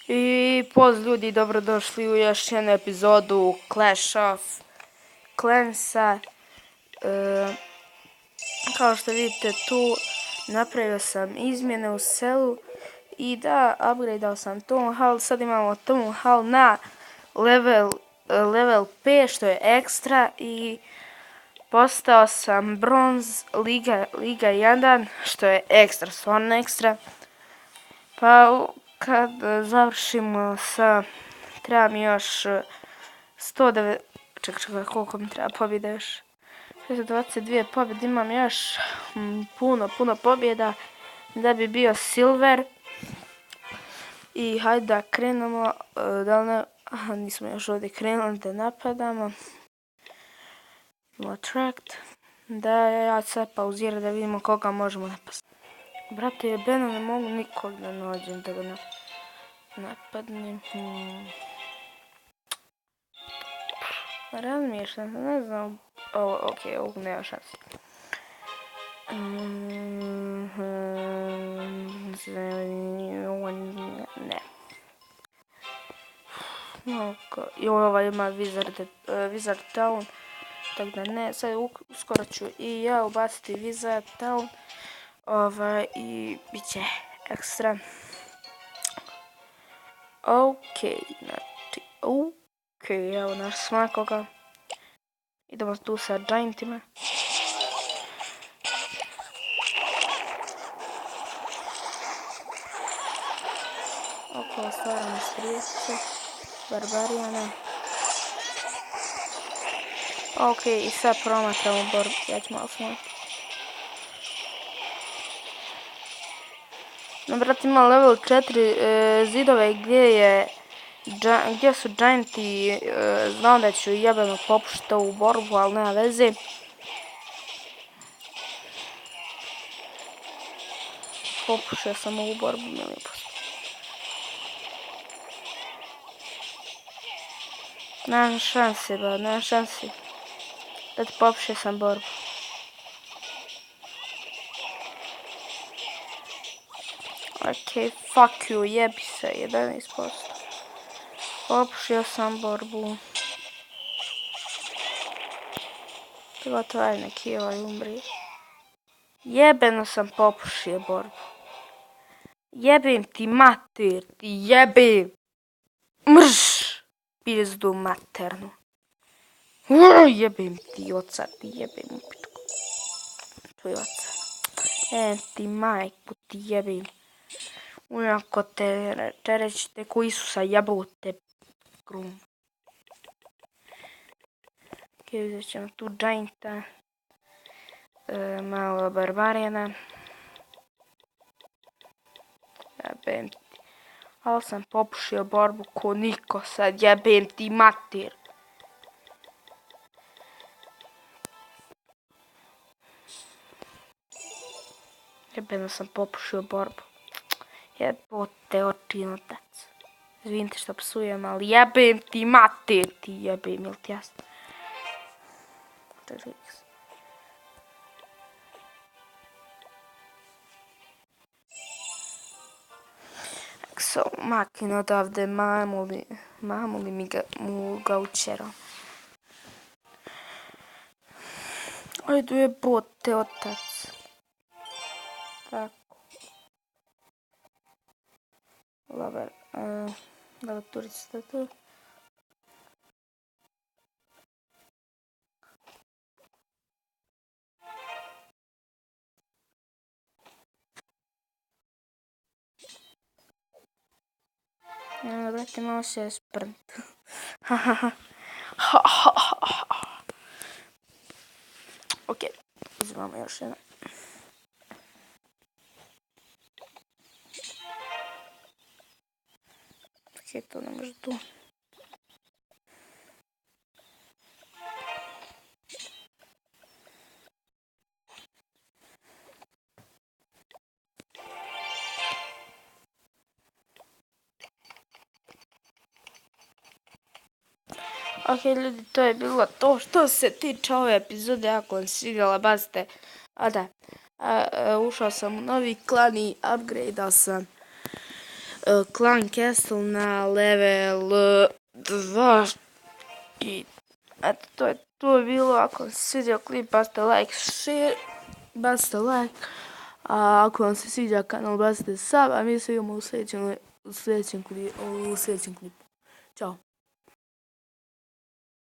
I pozdrav ljudi, dobrodošli u još jednu epizodu Clash of Clansa. Kao što vidite tu, napravio sam izmjene u selu i da, upgradeao sam Town Hall. Sad imamo Town Hall na level 5 što je ekstra i postao sam bronz Liga 1 što je ekstra, stvarno ekstra. Pa kad završimo sa, treba mi još 109, čekaj, koliko mi treba pobjeda još? 622 pobjede, imam još puno pobjeda da bi bio silver. I hajde da krenemo, da li ne, aha, nismo još ovdje krenuli da napadamo. Attract, da ja sad pauziram da vidimo koga možemo napasti. Brate, jebeno ne mogu nikog da nađem da ga napadnem. Razmišljam, ne znam. Okej, ovog nema šansi. Ne. I ovaj ima Wizard Town. Tako da ne, sad uskoro ću i ja ubaciti Wizard Town. I bit će ekstra. Okej, evo naš svakoga. Idemo tu sa Giantima. Okolo stvaramo striješće, barbarijane. Okej, i sad promatramo borbu, ja ću malo smanjiti. No, brate, ima level 4 zidove gdje su Gianti, znam da ću jebeno popušiti ovu borbu, ali nema veze. Popušio sam ovu borbu milion posto. Nema šanse, ba, nema šanse. Da ti popušio sam borbu. Okej, fuck you, jebi se, 11%. Popušio sam borbu. Gotovo, aj neki ovaj umri. Jebeno sam popušio borbu. Jebim ti mater, ti jebim. Mrš, pizdu maternu. Jebim ti oca, ti jebim u pitku. Tvoj oca. Ti majku, ti jebim. Unako te rećete ko Isusa jebote krum. Okej, uzet ćemo tu Gianta. Malo barbarijana. Jebem ti. Ali sam popušio borbu ko niko sad, jebem ti mater. Jebeno sam popušio borbu. Jebote oči otac. Izvinite što psujem, ali jebem ti mater, ti jebem, jel ti jasno? So, makino odavde, mamuli mi ga učero. Ajde jebote otac. Tako. Laver, turica tu. Brate, malo se sprnt. Okej, uzimamo još jedan. Okej, to ne može tu. Ok ljudi, to je bilo to što se tiče ove epizode. Ako vam se svidjela, bacite. A da, ušao sam u novi klan i upgradeao sam Clan Castle na level 2. I eto, to je bilo. Ako vam se svidio klip, bacite like, share, bacite like. A ako vam se sviđa kanal, bacite sub, a mi se vidimo u sljedećem klipu. Ćao.